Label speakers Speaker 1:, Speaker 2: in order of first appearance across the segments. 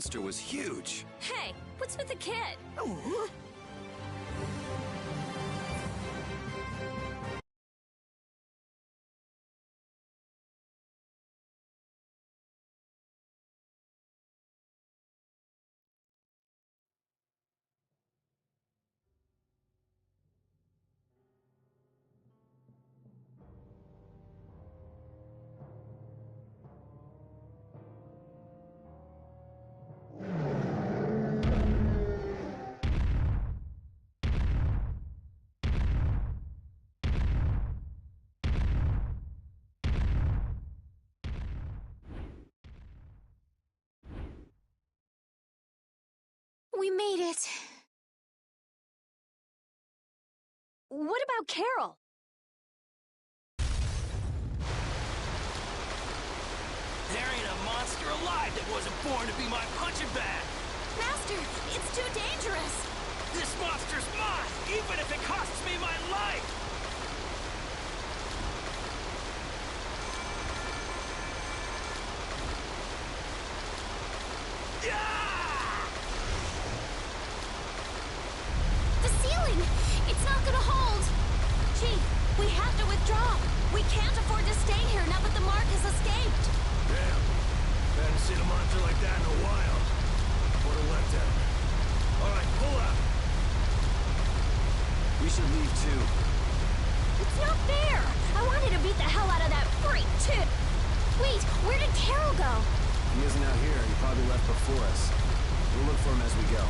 Speaker 1: monster was huge.
Speaker 2: Hey, what's with the kid? We made it. What about Carol?
Speaker 3: There ain't a monster alive that wasn't born to be my punching bag!
Speaker 2: Master, it's too dangerous!
Speaker 3: This monster's mine, even if it costs me my life!
Speaker 2: The ceiling! It's not gonna hold! Chief, we have to withdraw! We can't afford to stay here now that the mark has escaped!
Speaker 3: Damn. Hadn't seen a monster like that in a while. What a letdown. Alright, pull up!
Speaker 1: We should leave too.
Speaker 2: It's not fair! I wanted to beat the hell out of that freak, too! Wait, where did Carol go?
Speaker 1: He isn't out here. He probably left before us. We'll look for him as we go.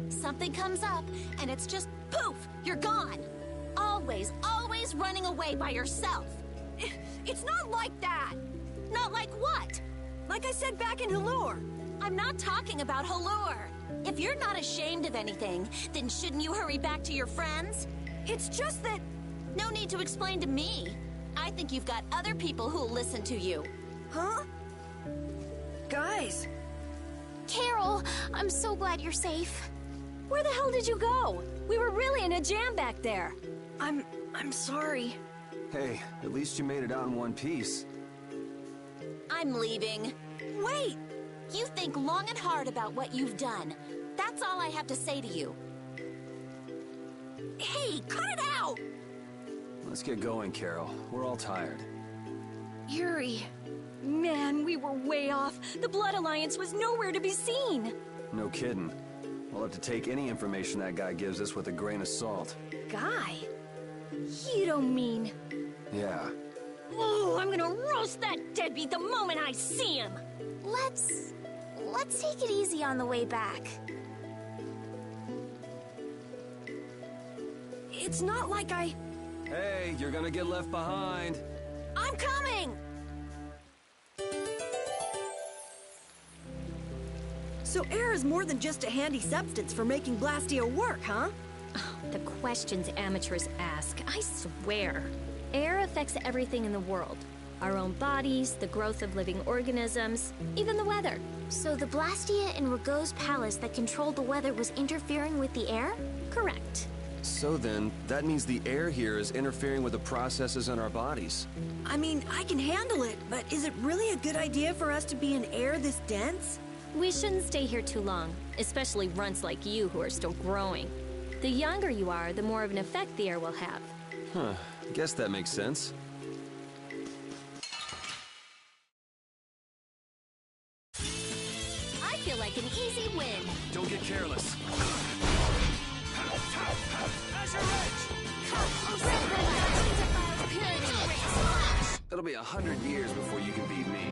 Speaker 2: Something comes up, and it's just poof, you're gone. Always, always running away by yourself. It's not like that. Not like what? Like I said back in Halure. I'm not talking about Halure. If you're not ashamed of anything, then shouldn't you hurry back to your friends? It's just that... No need to explain to me. I think you've got other people who'll listen to you.
Speaker 4: Huh? Guys!
Speaker 2: Carol, I'm so glad you're safe. Where the hell did you go? We were really in a jam back there.
Speaker 4: I'm sorry.
Speaker 1: Hey, at least you made it out in one piece.
Speaker 2: I'm leaving.
Speaker 4: Wait!
Speaker 2: You think long and hard about what you've done. That's all I have to say to you. Hey, cut it out!
Speaker 1: Let's get going, Carol. We're all tired.
Speaker 4: Yuri. Man, we were way off. The Blood Alliance was nowhere to be seen.
Speaker 1: No kidding. We'll have to take any information that guy gives us with a grain of salt.
Speaker 4: Guy? You don't mean...
Speaker 1: Yeah.
Speaker 4: Oh, I'm gonna roast that deadbeat the moment I see him!
Speaker 2: Let's take it easy on the way back.
Speaker 4: It's not like I...
Speaker 1: Hey, you're gonna get left behind.
Speaker 2: I'm coming!
Speaker 4: So air is more than just a handy substance for making Blastia work, huh?
Speaker 5: The questions amateurs ask, I swear. Air affects everything in the world. Our own bodies, the growth of living organisms, even the weather.
Speaker 2: So the Blastia in Rago's palace that controlled the weather was interfering with the air?
Speaker 5: Correct.
Speaker 1: So then, that means the air here is interfering with the processes in our bodies.
Speaker 4: I mean, I can handle it, but is it really a good idea for us to be in air this dense?
Speaker 5: We shouldn't stay here too long, especially runts like you who are still growing. The younger you are, the more of an effect the air will have.
Speaker 1: Huh, guess that makes sense.
Speaker 2: I feel like an easy win.
Speaker 1: Don't get careless. It'll be 100 years before you can beat me.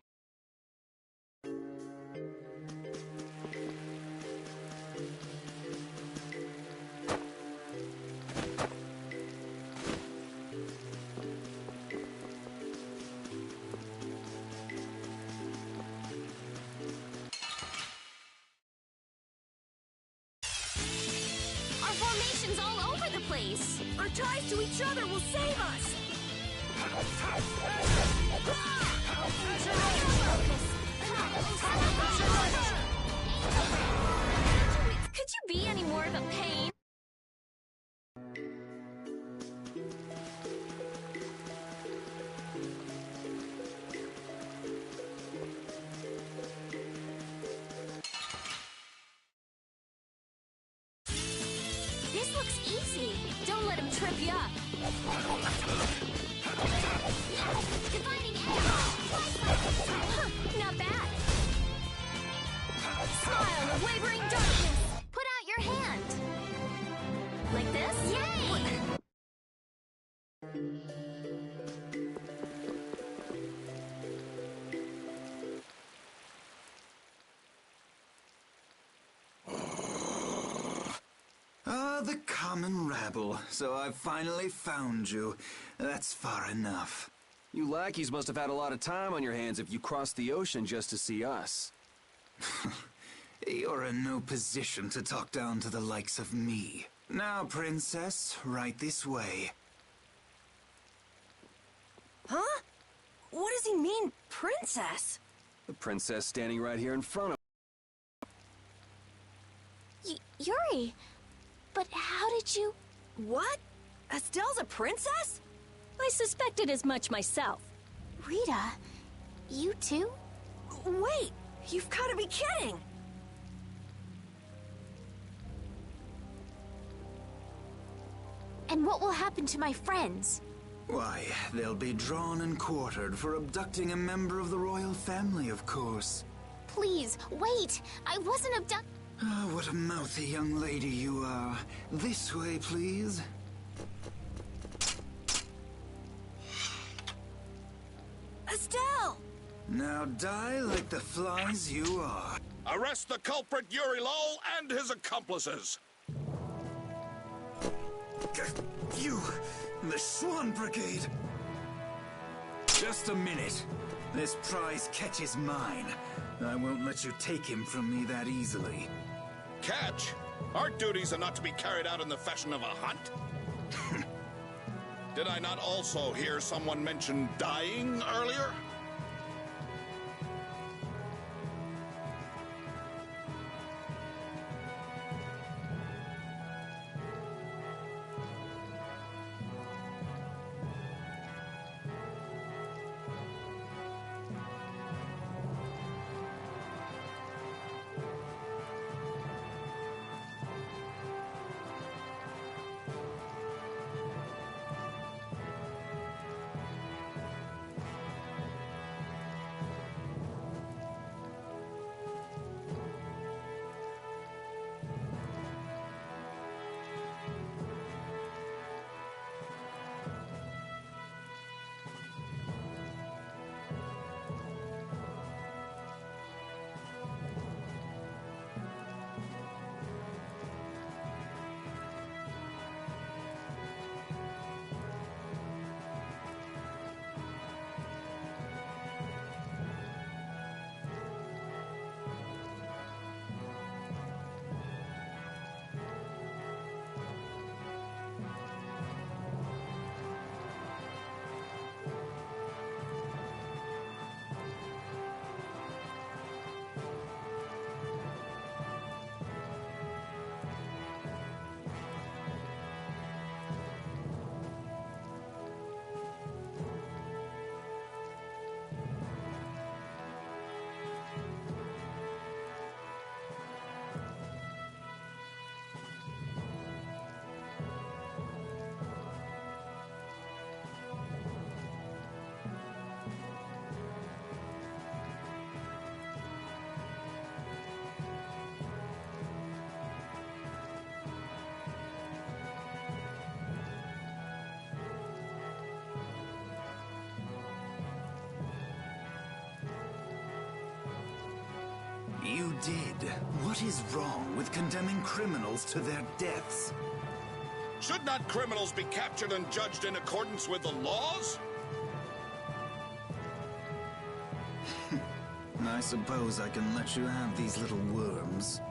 Speaker 2: Our formation's all over the place.
Speaker 4: Our ties to each other will save us!
Speaker 5: Could you be any more of a pain?
Speaker 2: This looks easy. Don't let him trip you up. Dividing
Speaker 5: Huh, not bad.
Speaker 2: smile of wavering darkness. Put out your hand. Like this? Yay!
Speaker 6: The common rabble. So I've finally found you. That's far enough.
Speaker 1: You lackeys must have had a lot of time on your hands if you crossed the ocean just to see us.
Speaker 6: You're in no position to talk down to the likes of me. Now, princess, right this way.
Speaker 4: Huh? What does he mean, princess?
Speaker 1: The princess standing right here in front of
Speaker 2: Yuri, but how did you...
Speaker 4: What? Estelle's a princess?
Speaker 5: I suspected as much myself.
Speaker 2: Rita, you too?
Speaker 4: Wait, you've got to be kidding!
Speaker 2: And what will happen to my friends?
Speaker 6: Why, they'll be drawn and quartered for abducting a member of the royal family, of course.
Speaker 2: Please, wait! I wasn't abducted.
Speaker 6: Ah, what a mouthy young lady you are. This way, please.
Speaker 4: Estelle!
Speaker 6: Now die like the flies you are.
Speaker 3: Arrest the culprit Yuri Lowell and his accomplices.
Speaker 6: You, the Swan Brigade. Just a minute. This prize catches mine. I won't let you take him from me that easily.
Speaker 3: Catch? Our duties are not to be carried out in the fashion of a hunt. Did I not also hear someone mention dying earlier?
Speaker 6: You did. What is wrong with condemning criminals to their deaths?
Speaker 7: Should not criminals be captured and judged in accordance with the laws?
Speaker 6: I suppose I can let you have these little worms.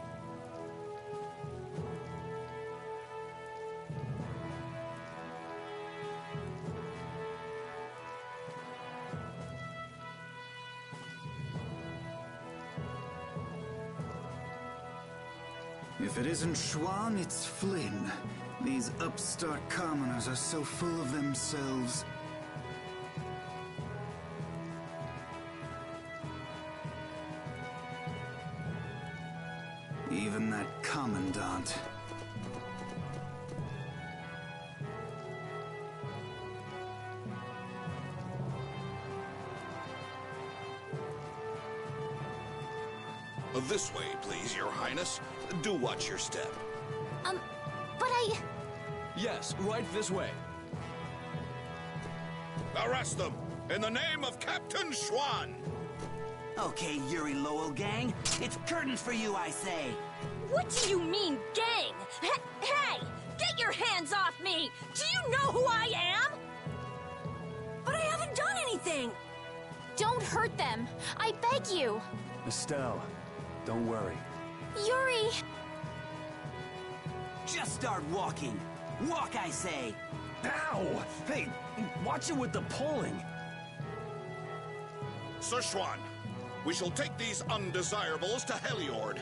Speaker 6: If it isn't Schwan, it's Flynn. These upstart commoners are so full of themselves. Even that commandant.
Speaker 7: This way, please, Your Highness. Do watch your step.
Speaker 2: But I...
Speaker 3: Yes, right this way.
Speaker 7: Arrest them, in the name of Captain Schwan!
Speaker 8: Okay, Yuri Lowell gang. It's curtains for you, I say.
Speaker 4: What do you mean, gang? Hey! Get your hands off me! Do you know who I am? But I haven't done anything!
Speaker 2: Don't hurt them. I beg you.
Speaker 1: Estelle, don't worry.
Speaker 2: Yuri!
Speaker 8: Just start walking. Walk, I say.
Speaker 3: Ow! Hey, watch it with the pulling.
Speaker 7: Sir Schwan, we shall take these undesirables to Heliord.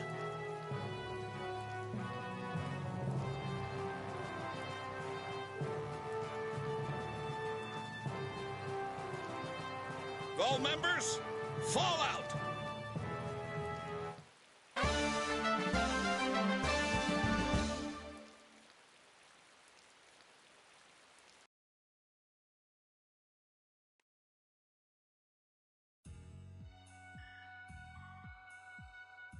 Speaker 7: All members, fall out!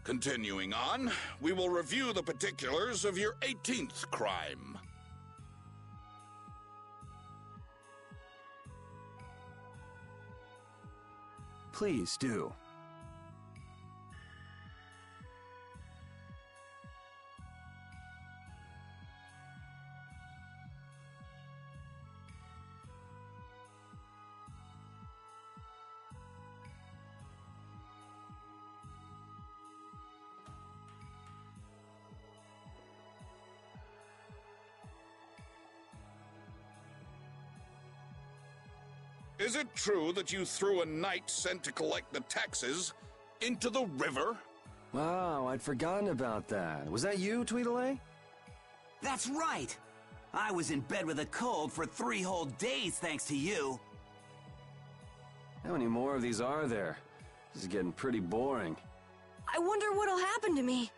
Speaker 7: Continuing on, we will review the particulars of your 18th crime.
Speaker 1: Please do.
Speaker 7: Is it true that you threw a knight sent to collect the taxes into the river?
Speaker 1: Wow, I'd forgotten about that. Was that you, Tweedledee?
Speaker 8: That's right. I was in bed with a cold for 3 whole days thanks to you.
Speaker 1: How many more of these are there? This is getting pretty boring.
Speaker 4: I wonder what'll happen to me.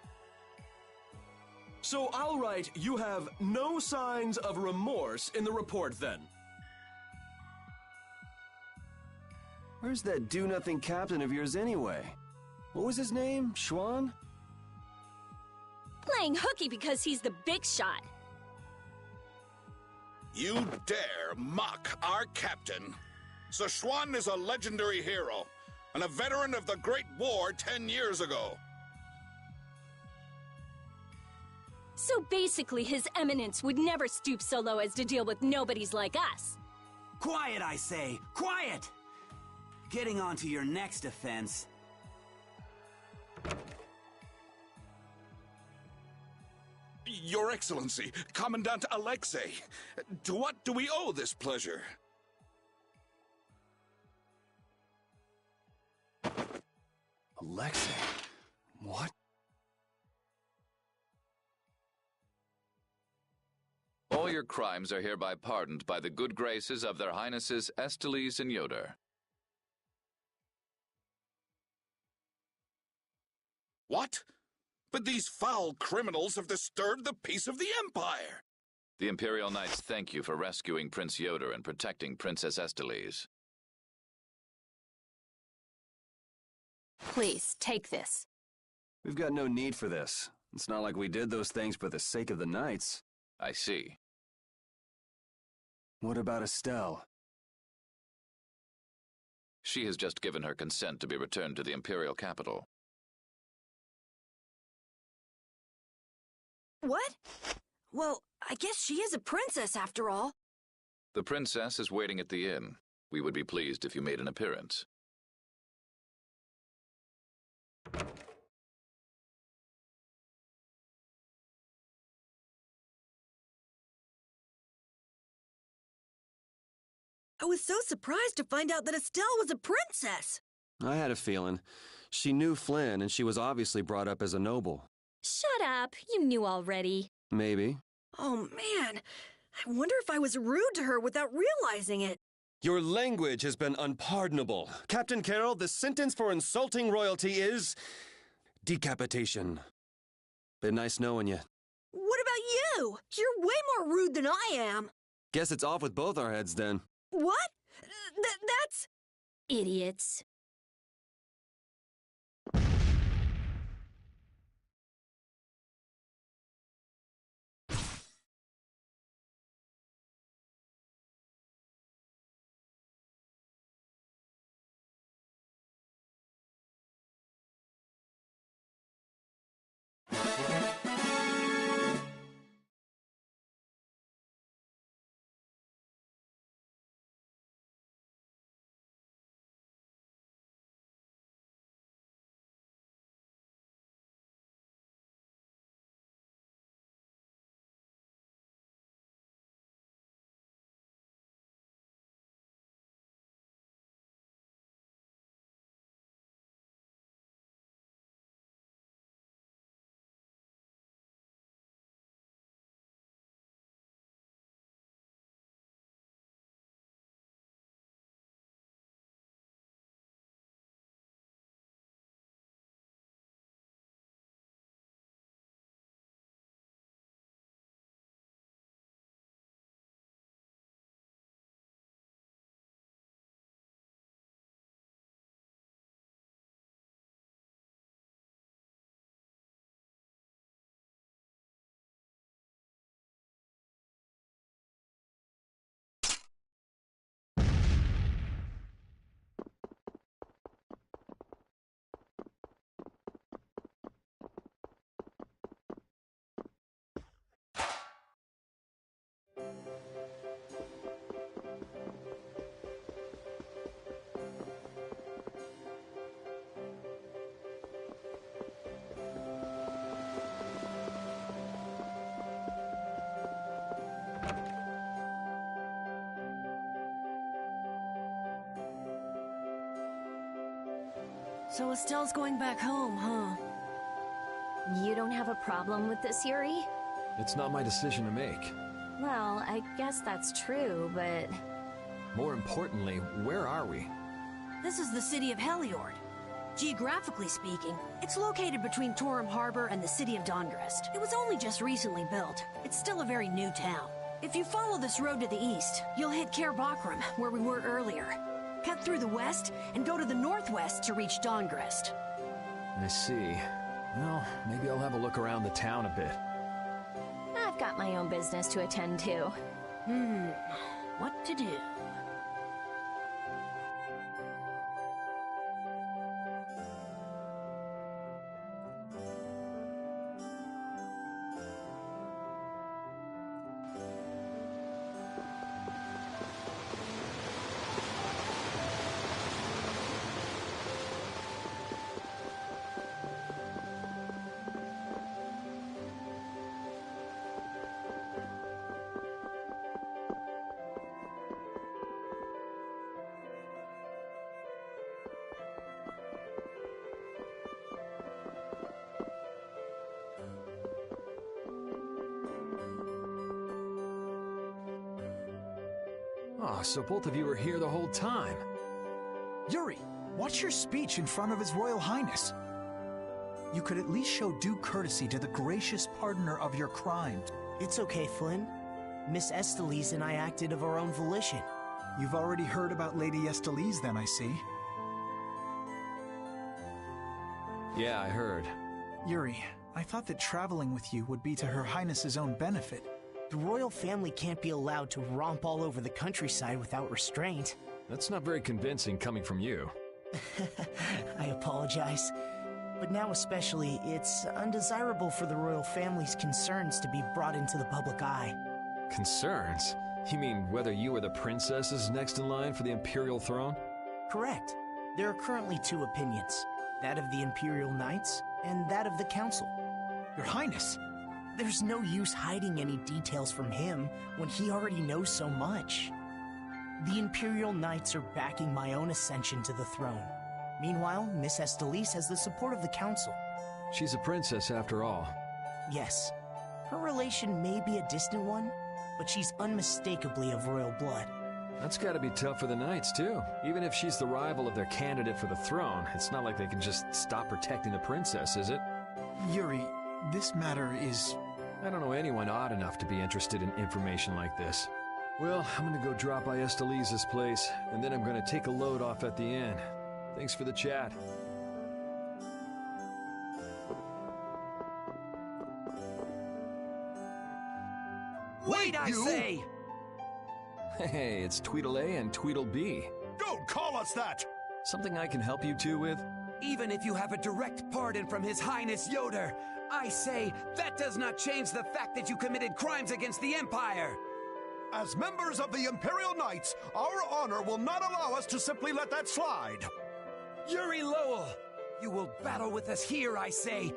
Speaker 3: So I'll write, you have no signs of remorse in the report then.
Speaker 1: Where's that do-nothing captain of yours anyway? What was his name? Schwan?
Speaker 4: Playing hooky because he's the big shot.
Speaker 7: You dare mock our captain? Sir Schwan is a legendary hero and a veteran of the Great War 10 years ago.
Speaker 4: So basically, His Eminence would never stoop so low as to deal with nobodies like us.
Speaker 8: Quiet, I say. Quiet! Getting on to your next offense.
Speaker 7: Your Excellency, Commandant Alexei, to what do we owe this pleasure?
Speaker 1: Alexei? What?
Speaker 9: All your crimes are hereby pardoned by the good graces of their Highnesses Estellise and Yoder.
Speaker 7: What? But these foul criminals have disturbed the peace of the Empire!
Speaker 9: The Imperial Knights thank you for rescuing Prince Yoder and protecting Princess Estellise.
Speaker 4: Please, take this.
Speaker 1: We've got no need for this. It's not like we did those things for the sake of the knights.
Speaker 9: I see.
Speaker 1: What about Estelle?
Speaker 9: She has just given her consent to be returned to the Imperial capital.
Speaker 4: What? Well, I guess she is a princess after all.
Speaker 9: The princess is waiting at the inn. We would be pleased if you made an appearance.
Speaker 4: I was so surprised to find out that Estelle was a princess.
Speaker 1: I had a feeling. She knew Flynn, and she was obviously brought up as a noble.
Speaker 5: Shut up. You knew already.
Speaker 1: Maybe.
Speaker 4: Oh, man. I wonder if I was rude to her without realizing it.
Speaker 1: Your language has been unpardonable. Captain Carroll, the sentence for insulting royalty is decapitation. Been nice knowing you.
Speaker 4: What about you? You're way more rude than I am.
Speaker 1: Guess it's off with both our heads then.
Speaker 4: What? That's...
Speaker 5: Idiots.
Speaker 4: So Estelle's going back home, huh?
Speaker 5: You don't have a problem with this, Yuri?
Speaker 3: It's not my decision to make.
Speaker 5: Well, I guess that's true, but...
Speaker 3: More importantly, where are we?
Speaker 4: This is the city of Heliord. Geographically speaking, it's located between Torum Harbor and the city of Dongrest. It was only just recently built. It's still a very new town. If you follow this road to the east, you'll hit Cair Bakram, where we were earlier. Cut through the west and go to the northwest to reach Dongrest.
Speaker 3: I see. Well, maybe I'll have a look around the town a bit.
Speaker 5: I've got my own business to attend to.
Speaker 4: What to do?
Speaker 3: Oh, so both of you were here the whole time.
Speaker 10: Yuri, watch your speech in front of His Royal Highness. You could at least show due courtesy to the gracious pardoner of your crimes.
Speaker 11: It's okay, Flynn. Miss Estelise and I acted of our own volition.
Speaker 10: You've already heard about Lady Estelise then, I see.
Speaker 3: Yeah, I heard.
Speaker 10: Yuri, I thought that traveling with you would be to Her Highness's own benefit.
Speaker 11: The royal family can't be allowed to romp all over the countryside without restraint.
Speaker 3: That's not very convincing coming from you.
Speaker 11: I apologize. But now especially, it's undesirable for the royal family's concerns to be brought into the public eye.
Speaker 12: Concerns? You mean whether you or the princess is next in line for the imperial throne?
Speaker 11: Correct. There are currently two opinions. That of the Imperial Knights, and that of the Council.
Speaker 10: Your Highness!
Speaker 11: There's no use hiding any details from him when he already knows so much. The Imperial Knights are backing my own ascension to the throne. Meanwhile, Miss Estelise has the support of the Council.
Speaker 12: She's a princess after all.
Speaker 11: Yes. Her relation may be a distant one, but she's unmistakably of royal blood.
Speaker 12: That's gotta be tough for the Knights, too. Even if she's the rival of their candidate for the throne, it's not like they can just stop protecting the princess, is it?
Speaker 10: Yuri, this matter is...
Speaker 12: I don't know anyone odd enough to be interested in information like this. Well, I'm gonna go drop by Estelise's place, and then I'm gonna take a load off at the inn. Thanks for the chat.
Speaker 8: Wait, I say!
Speaker 12: Hey, it's Tweedle-A and Tweedle-B.
Speaker 3: Don't call us that!
Speaker 12: Something I can help you two with?
Speaker 8: Even if you have a direct pardon from His Highness Yoder, I say that does not change the fact that you committed crimes against the Empire!
Speaker 3: As members of the Imperial Knights, our honor will not allow us to simply let that slide.
Speaker 8: Yuri Lowell, you will battle with us here, I say.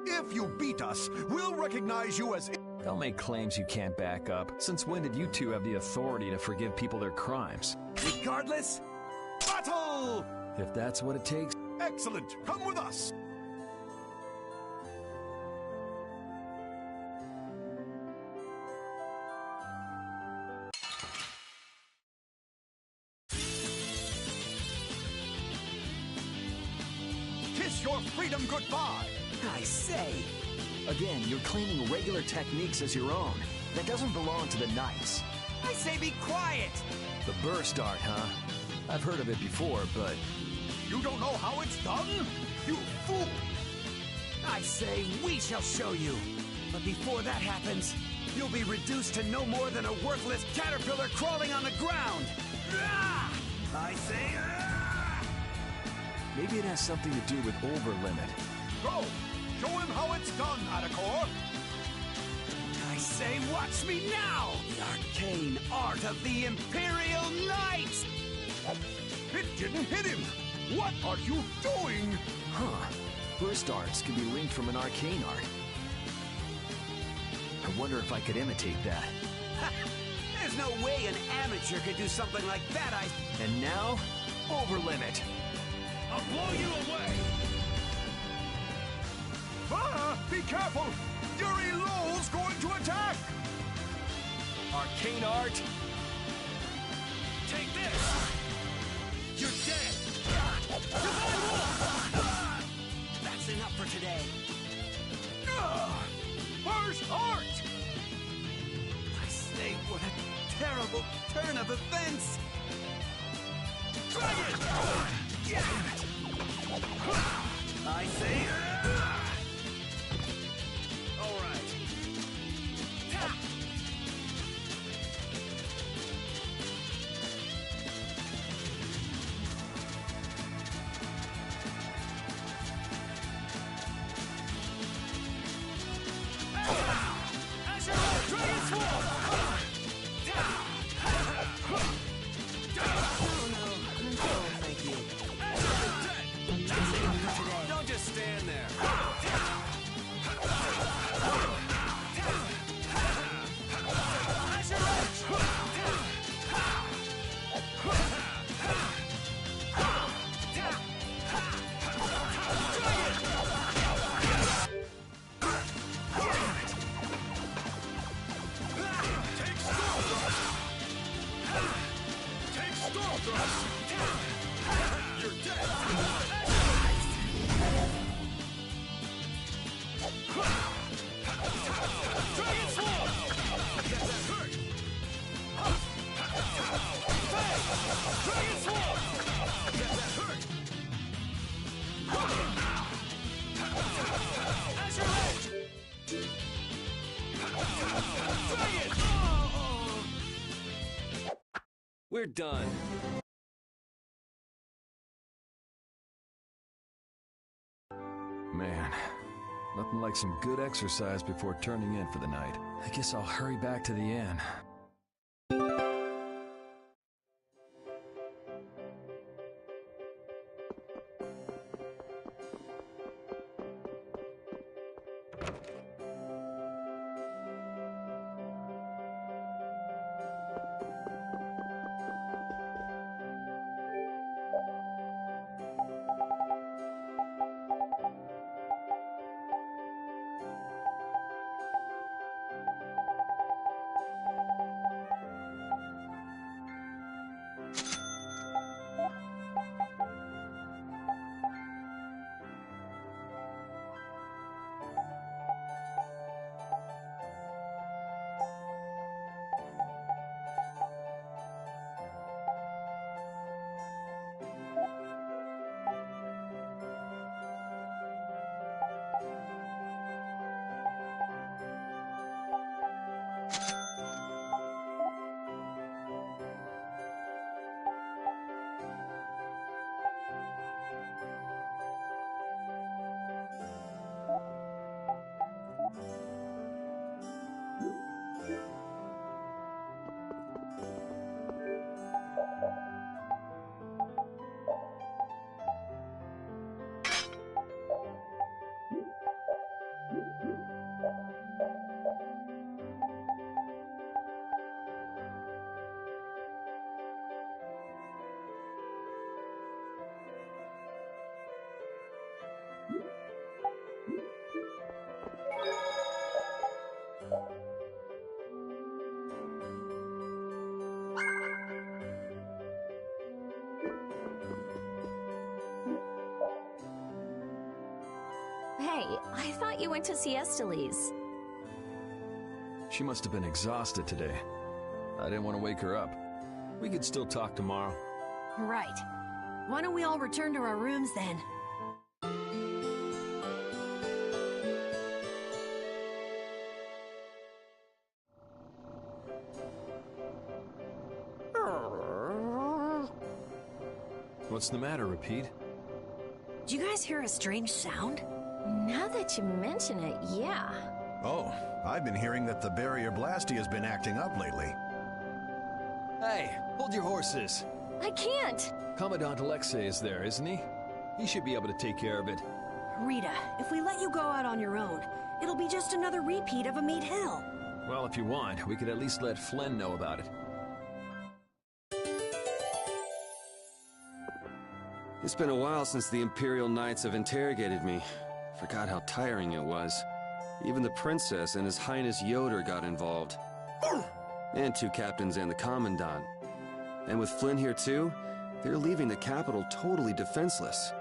Speaker 3: If you beat us, we'll recognize you as...
Speaker 12: Don't make claims you can't back up. Since when did you two have the authority to forgive people their crimes?
Speaker 8: Regardless,
Speaker 3: battle!
Speaker 12: If that's what it takes...
Speaker 3: Excellent! Come with us! Kiss your freedom goodbye!
Speaker 8: I say...
Speaker 13: Again, you're claiming regular techniques as your own. That doesn't belong to the Knights.
Speaker 8: I say be quiet!
Speaker 12: The burst art, huh? I've heard of it before, but...
Speaker 3: You don't know how it's done? You fool!
Speaker 8: I say we shall show you. But before that happens, you'll be reduced to no more than a worthless caterpillar crawling on the ground! I say...
Speaker 12: Maybe it has something to do with overlimit.
Speaker 3: Go! Show him how it's done, Atacor!
Speaker 8: I say watch me now! The arcane art of the Imperial Knights!
Speaker 3: It didn't hit him! What are you doing?
Speaker 12: Huh. Burst arts can be linked from an arcane art. I wonder if I could imitate that.
Speaker 8: There's no way an amateur could do something like that,
Speaker 12: And now, overlimit.
Speaker 3: I'll blow you away! Ah! Be careful! Yuri Lowell's going to attack!
Speaker 12: Arcane art!
Speaker 3: Take this! You're dead!
Speaker 8: That's enough for today.
Speaker 3: Burst art!
Speaker 8: I say, what a terrible turn of events!
Speaker 3: Try it!
Speaker 8: I say...
Speaker 3: All right.
Speaker 12: Don't just stand there. We're done. like some good exercise before turning in for the night. I guess I'll hurry back to the inn.
Speaker 5: Hey, I thought you went to see Esteliz.
Speaker 12: She must have been exhausted today. I didn't want to wake her up. We could still talk tomorrow.
Speaker 4: Right. Why don't we all return to our rooms then?
Speaker 12: What's the matter, Repeat?
Speaker 4: Did you guys hear a strange sound?
Speaker 5: Now that you mention it, yeah.
Speaker 14: Oh, I've been hearing that the barrier blasty has been acting up lately.
Speaker 12: Hey, hold your horses.
Speaker 5: I can't.
Speaker 12: Commandant Alexei is there, isn't he? He should be able to take care of it.
Speaker 4: Rita, if we let you go out on your own, it'll be just another repeat of Amite Hill.
Speaker 12: Well, if you want, we could at least let Flynn know about it.
Speaker 1: It's been a while since the Imperial Knights have interrogated me. Forgot how tiring it was. Even the Princess and His Highness Yoder got involved. And two captains and the Commandant. And with Flynn here too, they're leaving the capital totally defenseless.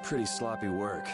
Speaker 1: Pretty sloppy work.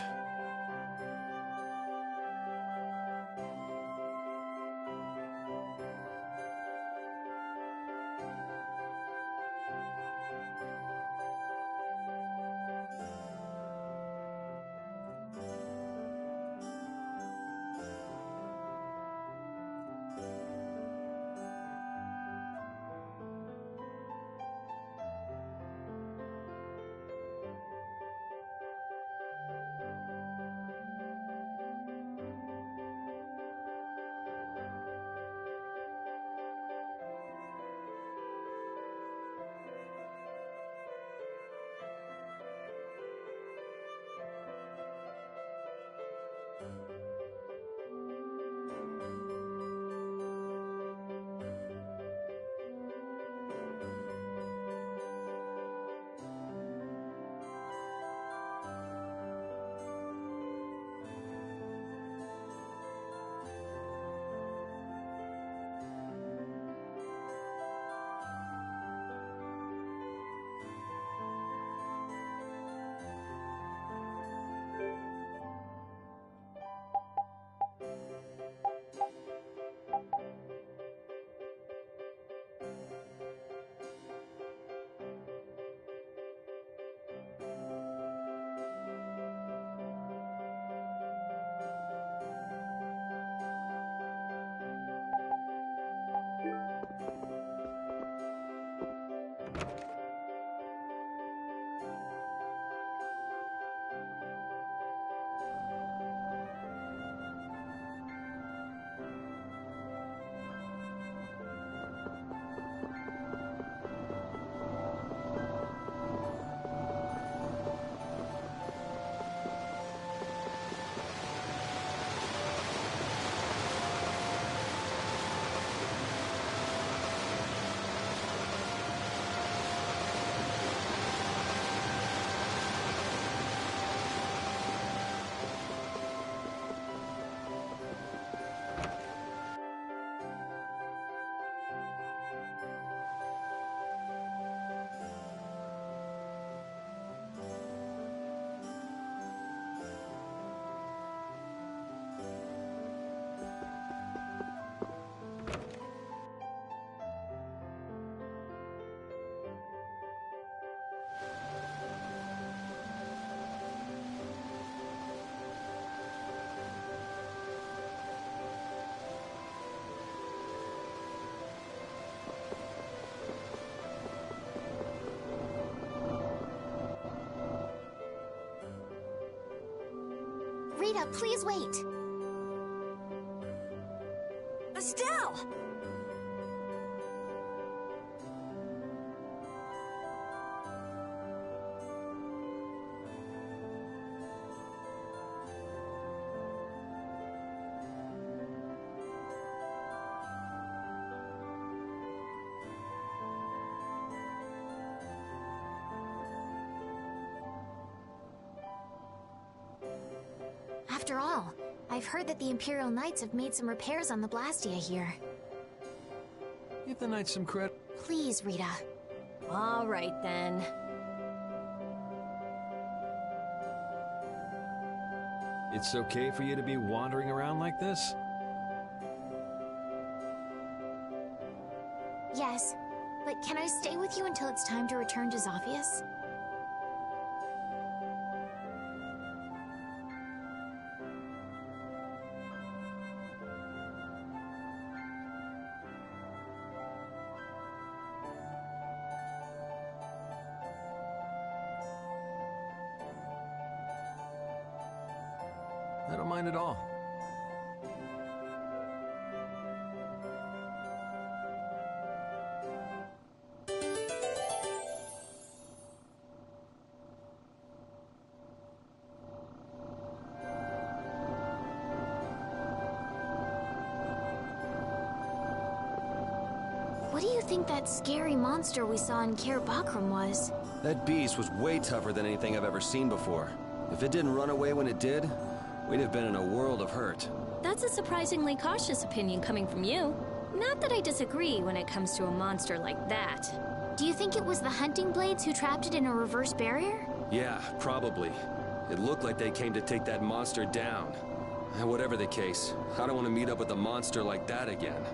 Speaker 2: Rita, please wait.
Speaker 4: Estelle!
Speaker 2: After all, I've heard that the Imperial Knights have made some repairs on the Blastia here.
Speaker 12: Give the Knights some credit.
Speaker 2: Please, Rita.
Speaker 5: All right, then.
Speaker 12: It's okay for you to be wandering around like this?
Speaker 2: Yes, but can I stay with you until it's time to return to Zophius?
Speaker 12: I don't mind at all.
Speaker 2: What do you think that scary monster we saw in Kaer Bakram was?
Speaker 1: That beast was way tougher than anything I've ever seen before. If it didn't run away when it did, we'd have been in a world of hurt.
Speaker 5: That's a surprisingly cautious opinion coming from you. Not that I disagree when it comes to a monster like that.
Speaker 2: Do you think it was the hunting blades who trapped it in a reverse barrier?
Speaker 1: Yeah, probably. It looked like they came to take that monster down. And whatever the case, I don't want to meet up with a monster like that again.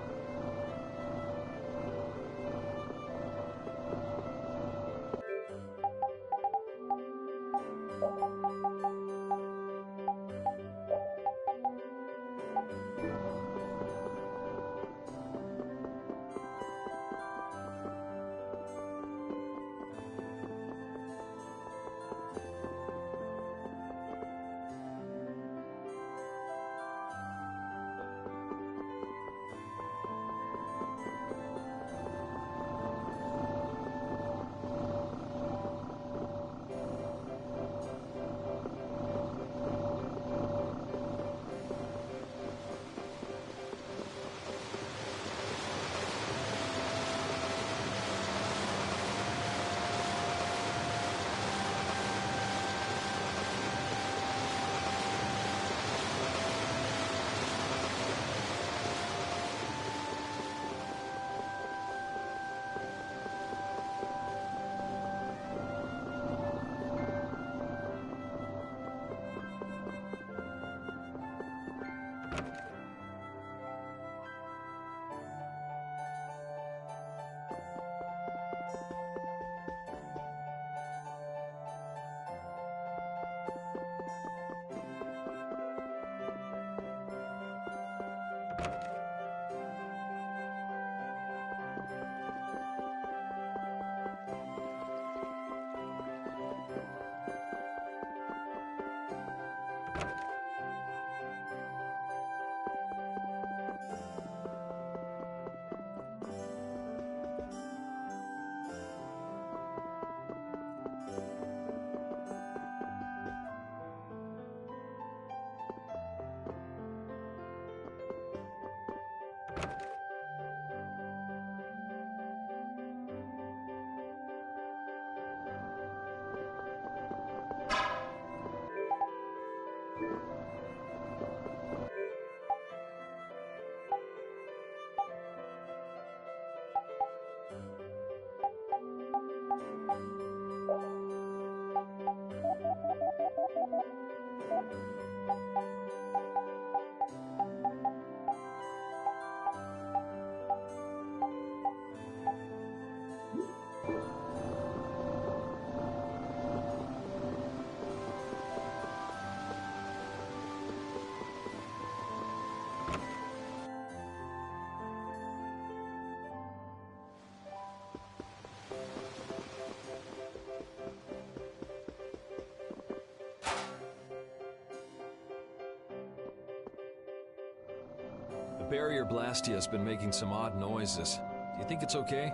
Speaker 12: Barrier Blastia's been making some odd noises. Do you think it's okay?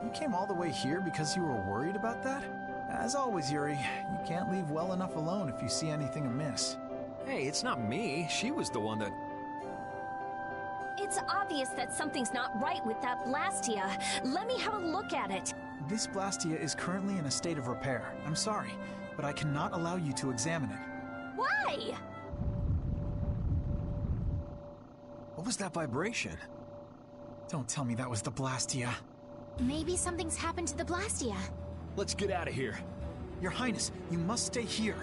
Speaker 10: You came all the way here because you were worried about that? As always, Yuri, you can't leave well enough alone if you see anything amiss.
Speaker 12: Hey, it's not me. She was the one that...
Speaker 5: It's obvious that something's not right with that Blastia. Let me have a look at it.
Speaker 10: This Blastia is currently in a state of repair. I'm sorry, but I cannot allow you to examine it.
Speaker 5: Why?
Speaker 12: What was that vibration?
Speaker 10: Don't tell me that was the Blastia.
Speaker 2: Maybe something's happened to the Blastia.
Speaker 12: Let's get out of here.
Speaker 10: Your Highness, you must stay here.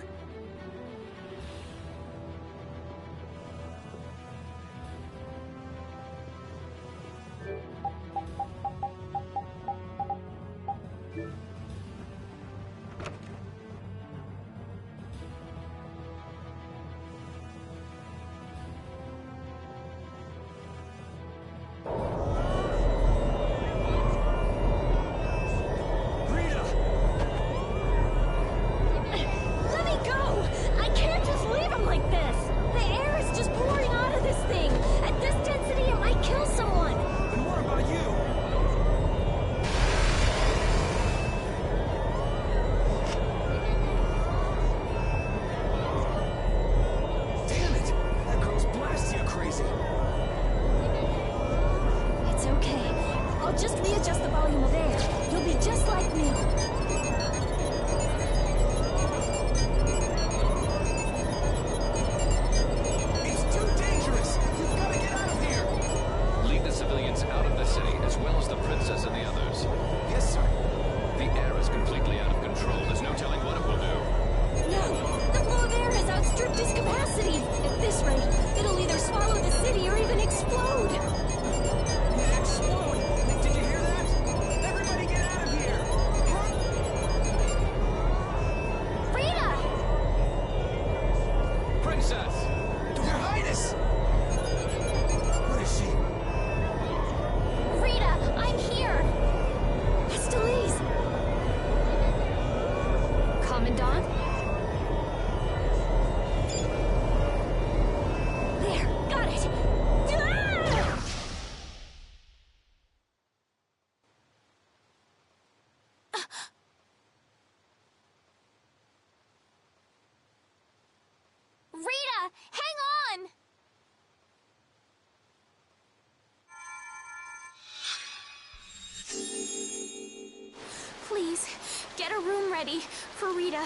Speaker 2: Please, get a room ready for Rita.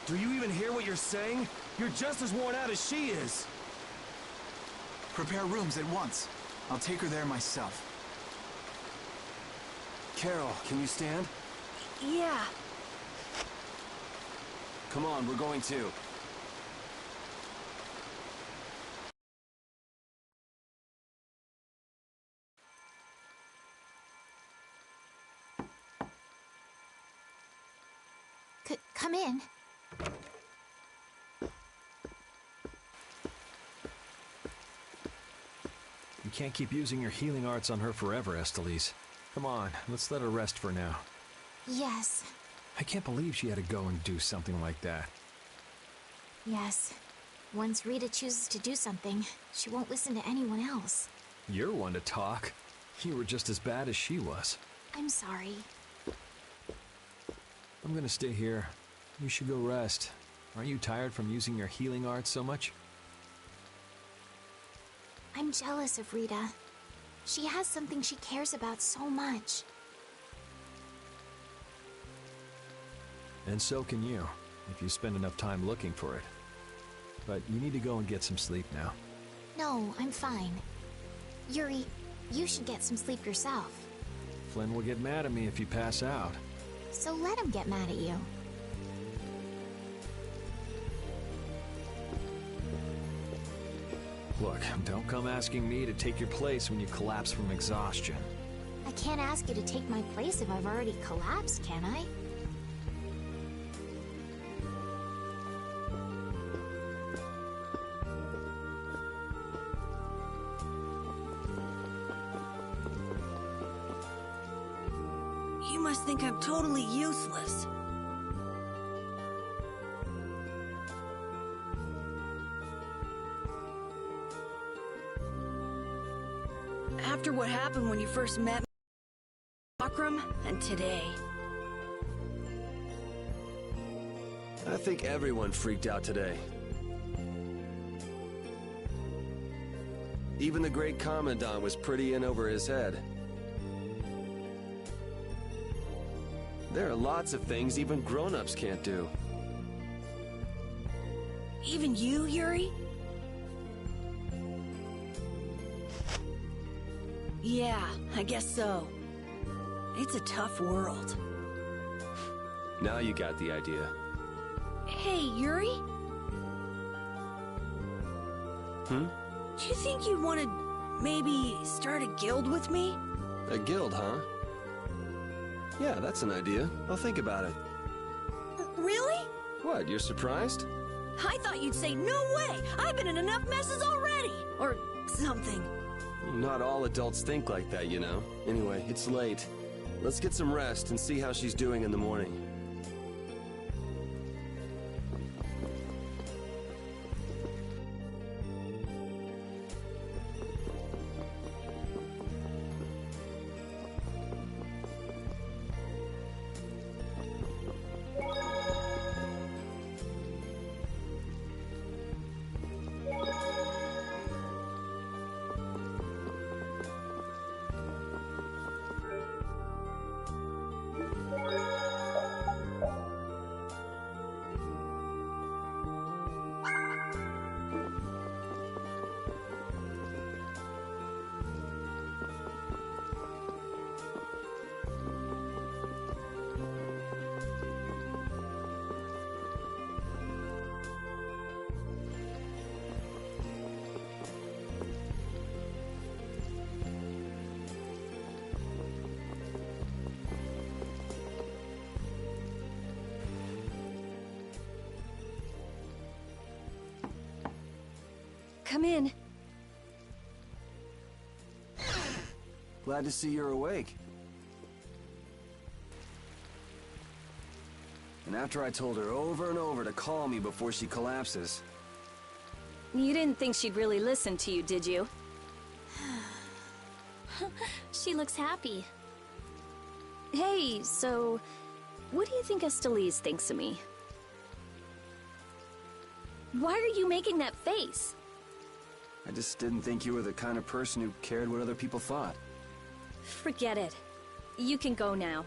Speaker 3: Do you even hear what you're saying? You're just as worn out as she is.
Speaker 10: Prepare rooms at once. I'll take her there myself.
Speaker 1: Carol, can you stand?
Speaker 4: Yeah.
Speaker 1: Come on, we're going too.
Speaker 2: Come in.
Speaker 12: You can't keep using your healing arts on her forever, Estelise. Come on, let's let her rest for now.
Speaker 2: Yes.
Speaker 12: I can't believe she had to go and do something like that.
Speaker 2: Yes. Once Rita chooses to do something, she won't listen to anyone else.
Speaker 12: You're one to talk. You were just as bad as she was.
Speaker 2: I'm sorry.
Speaker 12: I'm gonna stay here. You should go rest. Aren't you tired from using your healing arts so much?
Speaker 2: I'm jealous of Rita. She has something she cares about so much.
Speaker 12: And so can you, if you spend enough time looking for it. But you need to go and get some sleep now.
Speaker 2: No, I'm fine. Yuri, you should get some sleep yourself.
Speaker 12: Flynn will get mad at me if you pass out.
Speaker 2: So let him get mad at you.
Speaker 12: Look, don't come asking me to take your place when you collapse from exhaustion.
Speaker 2: I can't ask you to take my place if I've already collapsed, can I?
Speaker 4: You must think I'm totally useless. After what happened when you first met me in Akram, and today.
Speaker 1: I think everyone freaked out today. Even the great Commandant was pretty in over his head. There are lots of things even grown-ups can't do.
Speaker 4: Even you, Yuri? Yeah, I guess so. It's a tough world.
Speaker 1: Now you got the idea.
Speaker 4: Hey, Yuri?
Speaker 1: Hmm?
Speaker 4: Do you think you'd want to maybe start a guild with me?
Speaker 1: A guild, huh? Yeah, that's an idea. I'll think about it.
Speaker 4: Really?
Speaker 1: What, you're surprised?
Speaker 4: I thought you'd say, no way! I've been in enough messes already! Or something.
Speaker 1: Not all adults think like that, you know. Anyway, it's late. Let's get some rest and see how she's doing in the morning.
Speaker 5: Come in.
Speaker 1: Glad to see you're awake. And after I told her over and over to call me before she collapses.
Speaker 5: You didn't think she'd really listen to you, did you? She looks happy. Hey, so... what do you think Estelise thinks of me? Why are you making that face?
Speaker 1: I just didn't think you were the kind of person who cared what other people thought.
Speaker 5: Forget it. You can go now.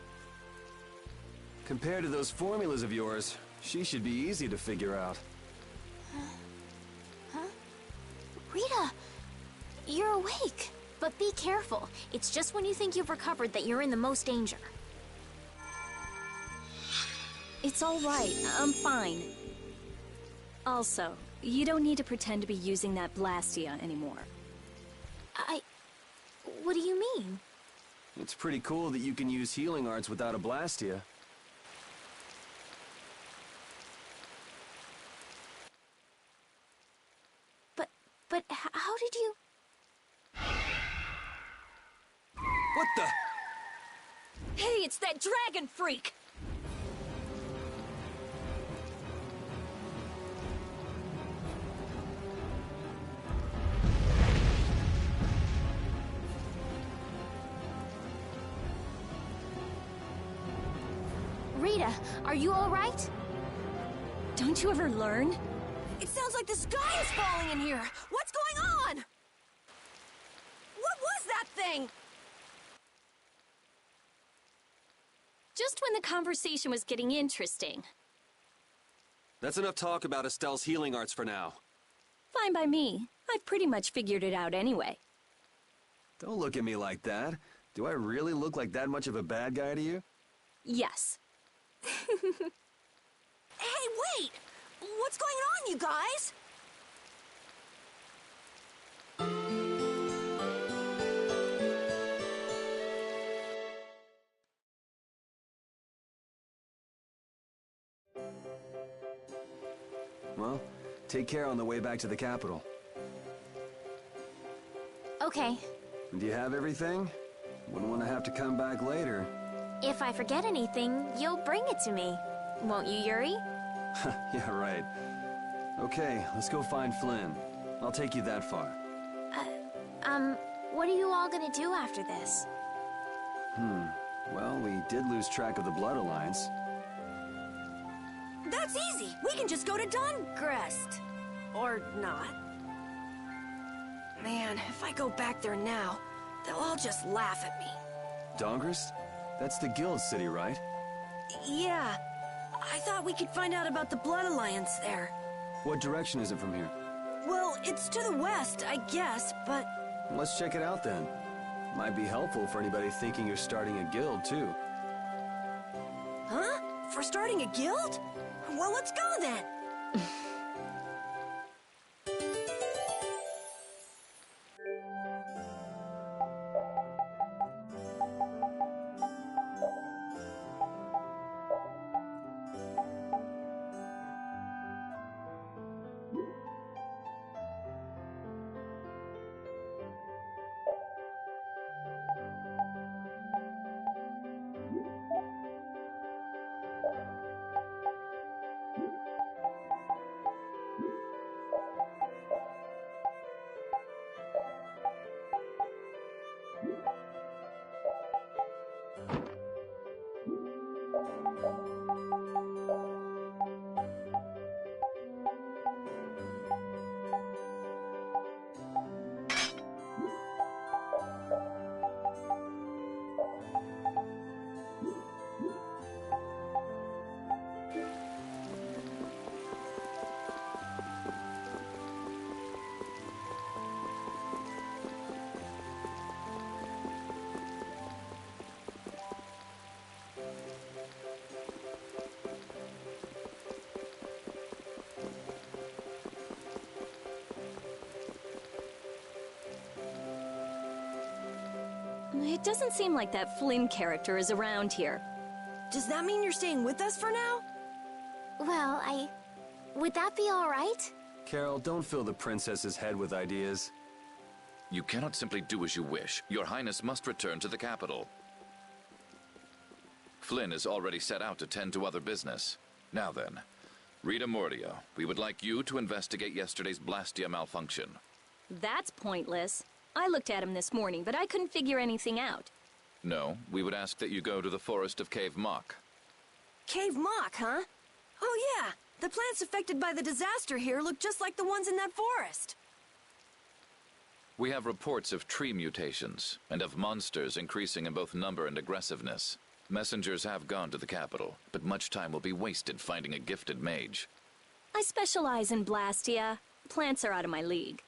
Speaker 1: Compared to those formulas of yours, she should be easy to figure out.
Speaker 2: Huh? Rita! You're awake. But be careful. It's just when you think you've recovered that you're in the most danger.
Speaker 5: It's all right. I'm fine. Also, you don't need to pretend to be using that Blastia anymore.
Speaker 2: What do you mean?
Speaker 1: It's pretty cool that you can use healing arts without a Blastia.
Speaker 2: But how did you...
Speaker 1: What the?
Speaker 5: Hey, it's that dragon freak!
Speaker 2: Rita, are you all right?
Speaker 5: Don't you ever learn?
Speaker 4: It sounds like the sky is falling in here! What's going on? What was that thing?
Speaker 5: Just when the conversation was getting interesting.
Speaker 1: That's enough talk about Estelle's healing arts for now.
Speaker 5: Fine by me. I've pretty much figured it out anyway.
Speaker 1: Don't look at me like that. Do I really look like that much of a bad guy to you?
Speaker 5: Yes.
Speaker 4: Hey, wait! What's going on, you guys?
Speaker 1: Well, take care on the way back to the capital.
Speaker 2: Okay.
Speaker 1: Do you have everything? Wouldn't want to have to come back later.
Speaker 2: If I forget anything, you'll bring it to me. Won't you, Yuri?
Speaker 1: Yeah, right. Okay, let's go find Flynn. I'll take you that far.
Speaker 2: What are you all gonna do after this?
Speaker 12: Well, we did lose track of the Blood Alliance.
Speaker 4: That's easy. We can just go to Dawngrest. Or not. Man, if I go back there now, they'll all just laugh at me.
Speaker 12: Dawngrest? That's the guild city, right?
Speaker 4: Yeah. I thought we could find out about the Blood Alliance there.
Speaker 12: What direction is it from here?
Speaker 4: Well, it's to the west, I guess, but...
Speaker 12: Let's check it out then. Might be helpful for anybody thinking you're starting a guild, too.
Speaker 4: Huh? For starting a guild? Well, let's go then!
Speaker 5: It doesn't seem like that Flynn character is around here.
Speaker 4: Does that mean you're staying with us for now?
Speaker 2: Well, would that be all right?
Speaker 12: Carol, don't fill the princess's head with ideas.
Speaker 9: You cannot simply do as you wish. Your Highness must return to the capital. Flynn is already set out to tend to other business. Now then, Rita Mordia, we would like you to investigate yesterday's Blastia malfunction.
Speaker 5: That's pointless. I looked at him this morning, but I couldn't figure anything out.
Speaker 9: No, we would ask that you go to the forest of Cave Mock.
Speaker 4: Cave Mock, huh? Oh yeah, the plants affected by the disaster here look just like the ones in that forest.
Speaker 9: We have reports of tree mutations, and of monsters increasing in both number and aggressiveness. Messengers have gone to the capital, but much time will be wasted finding a gifted mage.
Speaker 5: I specialize in Blastia. Plants are out of my league.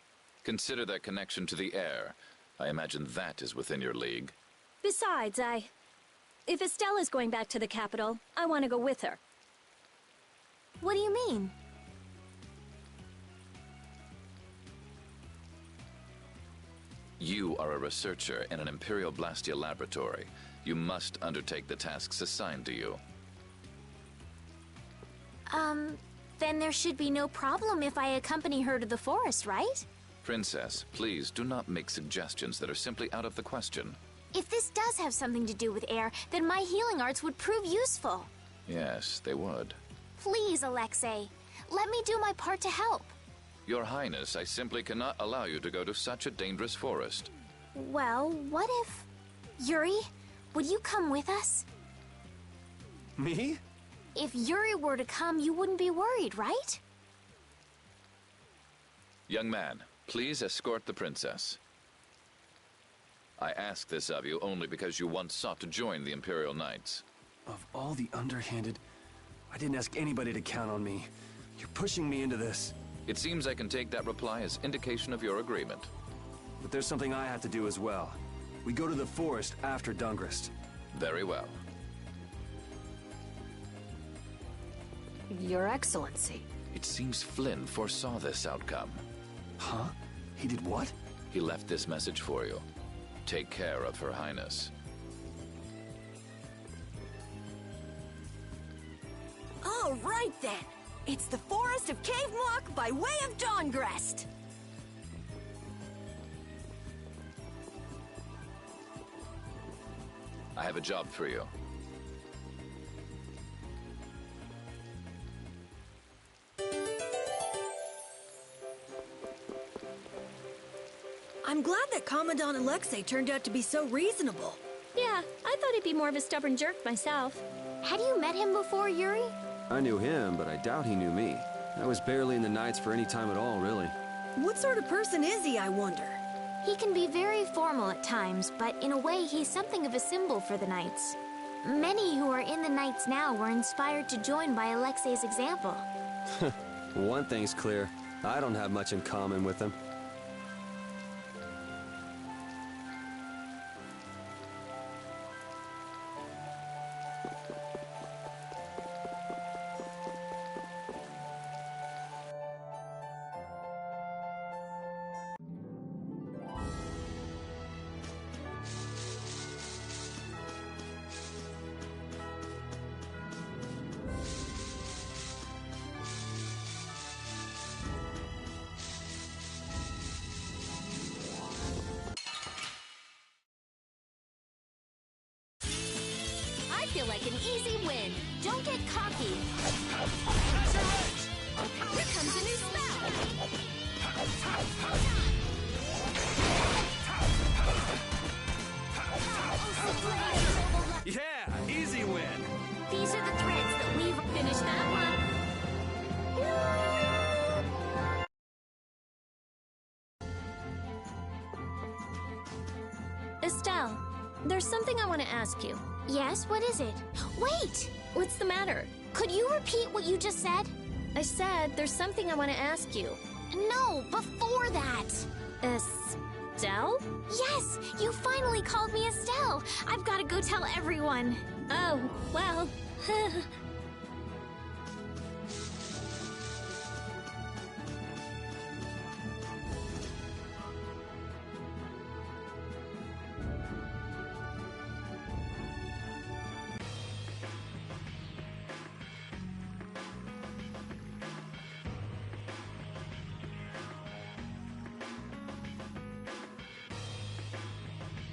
Speaker 9: Consider their connection to the air. I imagine that is within your league.
Speaker 5: Besides, if Estella's going back to the capital, I want to go with her.
Speaker 2: What do you mean?
Speaker 9: You are a researcher in an Imperial Blastia laboratory. You must undertake the tasks assigned to you.
Speaker 2: Then there should be no problem if I accompany her to the forest, right?
Speaker 9: Princess, please do not make suggestions that are simply out of the question.
Speaker 2: If this does have something to do with air, then my healing arts would prove useful.
Speaker 9: Yes, they would.
Speaker 2: Please, Alexei, let me do my part to help.
Speaker 9: Your Highness, I simply cannot allow you to go to such a dangerous forest.
Speaker 2: Well, what if... Yuri, would you come with us?
Speaker 12: Me?
Speaker 2: If Yuri were to come, you wouldn't be worried, right?
Speaker 9: Young man, please escort the princess. I ask this of you only because you once sought to join the Imperial Knights.
Speaker 12: Of all the underhanded... I didn't ask anybody to count on me. You're pushing me into this.
Speaker 9: It seems I can take that reply as indication of your agreement.
Speaker 12: But there's something I have to do as well. We go to the forest after Dawngrest.
Speaker 9: Very well.
Speaker 4: Your Excellency.
Speaker 9: It seems Flynn foresaw this outcome.
Speaker 12: Huh? He did what?
Speaker 9: He left this message for you. Take care of Her Highness.
Speaker 4: All right then. It's the forest of Cave Mock by way of Dawngrest.
Speaker 9: I have a job for you.
Speaker 4: I'm glad that Commandant Alexei turned out to be so reasonable.
Speaker 5: Yeah, I thought he'd be more of a stubborn jerk myself.
Speaker 2: Had you met him before, Yuri?
Speaker 1: I knew him, but I doubt he knew me. I was barely in the Knights for any time at all, really.
Speaker 4: What sort of person is he, I wonder?
Speaker 2: He can be very formal at times, but in a way he's something of a symbol for the Knights. Many who are in the Knights now were inspired to join by Alexei's example.
Speaker 1: One thing's clear. I don't have much in common with him.
Speaker 2: I feel like an easy win. Don't get cocky. Here comes a new spell.
Speaker 8: Yeah, easy win.
Speaker 2: These are the threads that we've finished that one.
Speaker 5: Estelle, there's something I want to ask you.
Speaker 2: Yes, what is it? Wait!
Speaker 5: What's the matter?
Speaker 2: Could you repeat what you just said?
Speaker 5: I said there's something I want to ask you.
Speaker 2: No, before that.
Speaker 5: Estelle?
Speaker 2: Yes, you finally called me Estelle. I've got to go tell everyone.
Speaker 5: Oh, well.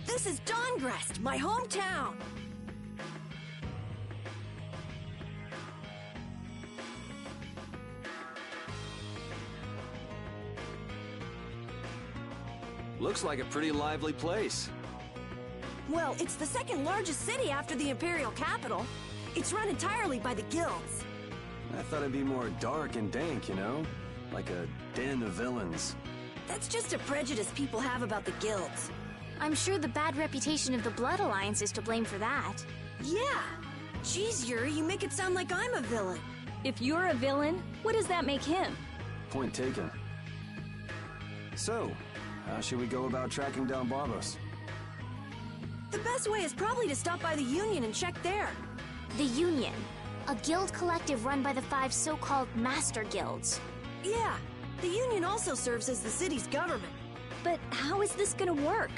Speaker 4: This is Dongrest, my hometown.
Speaker 1: Looks like a pretty lively place.
Speaker 4: Well, it's the second largest city after the Imperial capital. It's run entirely by the guilds.
Speaker 1: I thought it'd be more dark and dank, you know? Like a den of villains.
Speaker 4: That's just a prejudice people have about the guilds.
Speaker 2: I'm sure the bad reputation of the Blood Alliance is to blame for that.
Speaker 4: Yeah. Jeez, Yuri, you make it sound like I'm a villain.
Speaker 5: If you're a villain, what does that make him?
Speaker 1: Point taken. So, how should we go about tracking down Barbos?
Speaker 4: The best way is probably to stop by the Union and check there.
Speaker 2: The Union, a guild collective run by the 5 so-called Master Guilds.
Speaker 4: Yeah, the Union also serves as the city's government.
Speaker 5: But how is this gonna work?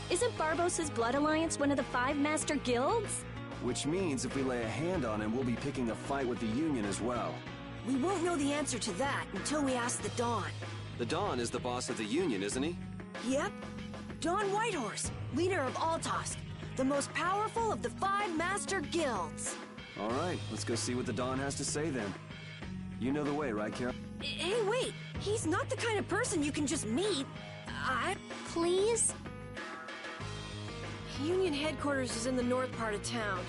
Speaker 5: Isn't Barbos's Blood Alliance one of the 5 Master Guilds?
Speaker 1: Which means if we lay a hand on him, we'll be picking a fight with the Union as well.
Speaker 4: We won't know the answer to that until we ask the Dawn.
Speaker 1: The Dawn is the boss of the Union, isn't he?
Speaker 4: Yep. Dawn Whitehorse, leader of Altosk, the most powerful of the 5 Master Guilds.
Speaker 1: All right, let's go see what the Dawn has to say then. You know the way, right, Carol?
Speaker 4: Hey, wait! He's not the kind of person you can just meet.
Speaker 2: Please?
Speaker 4: Union headquarters is in the north part of town.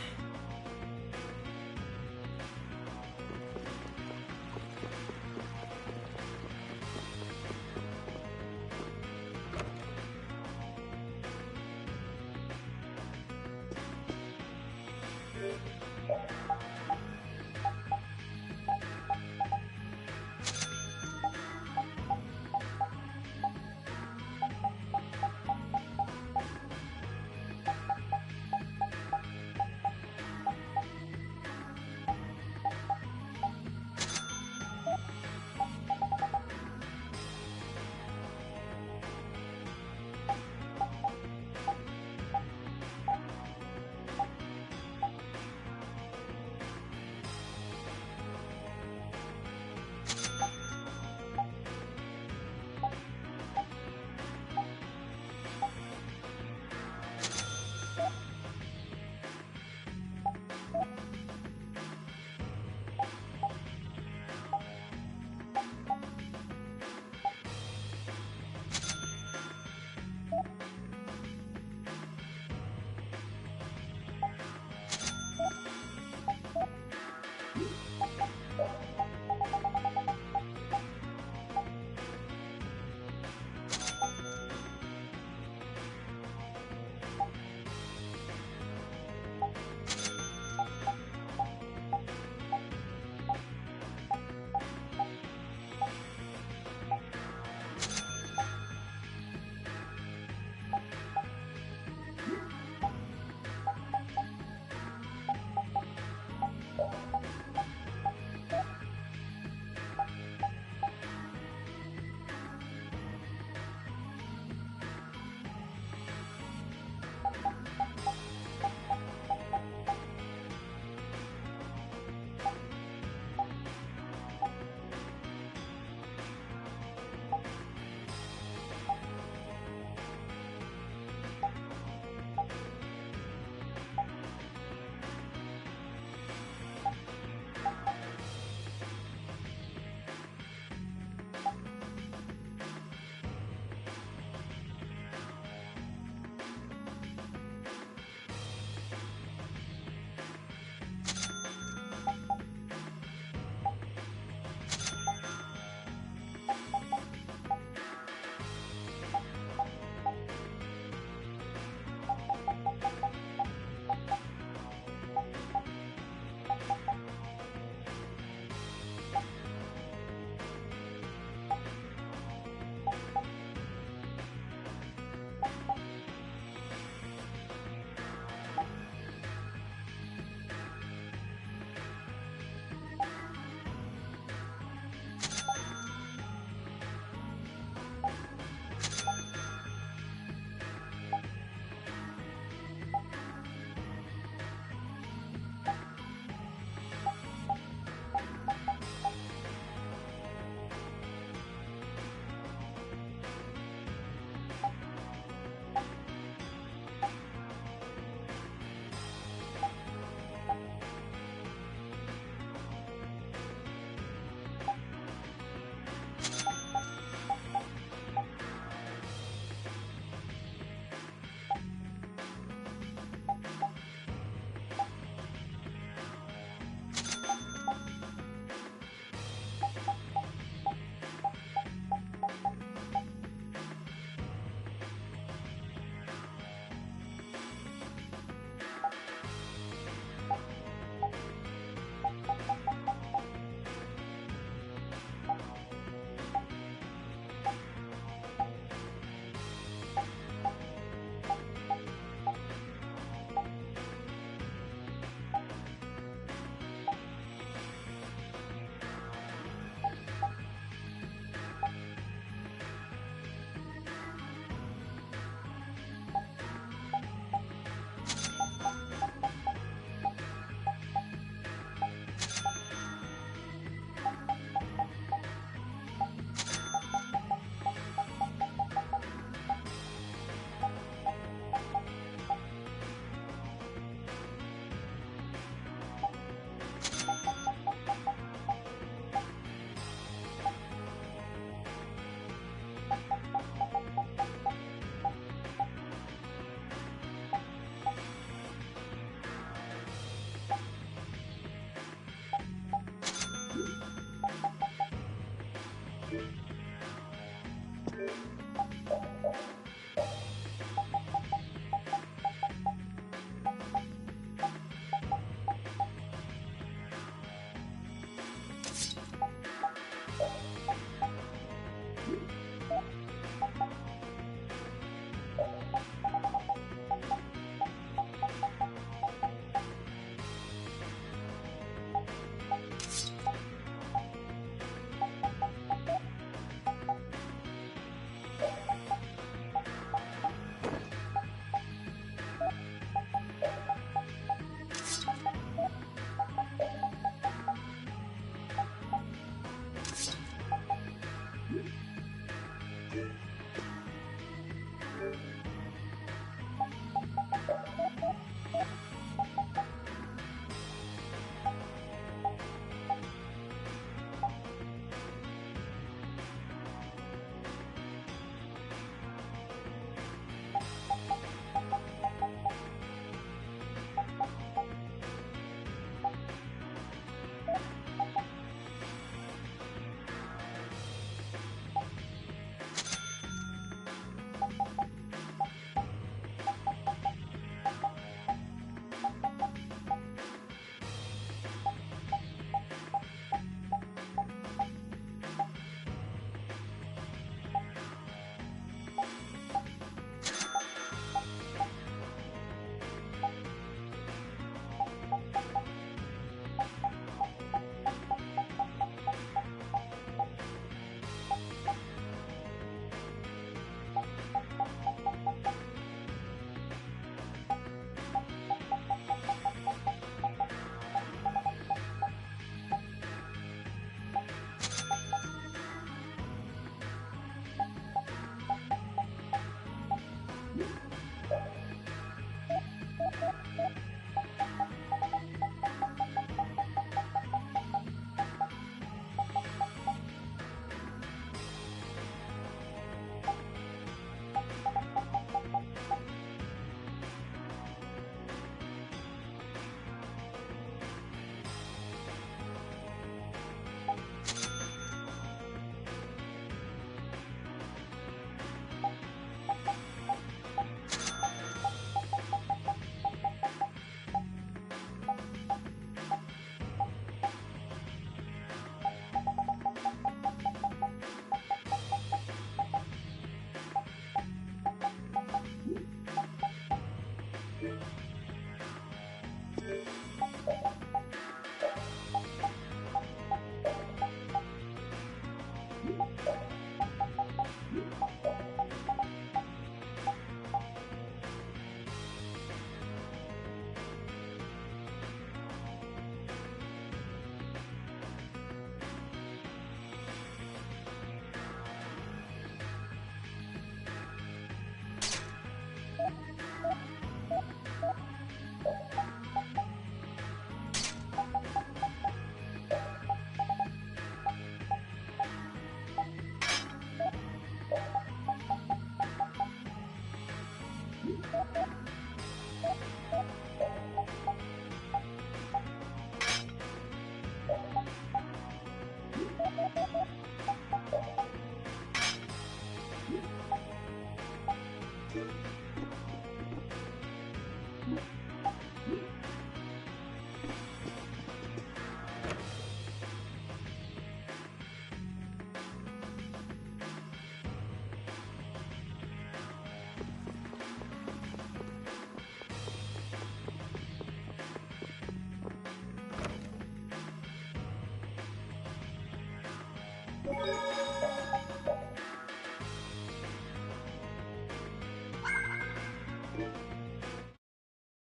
Speaker 15: You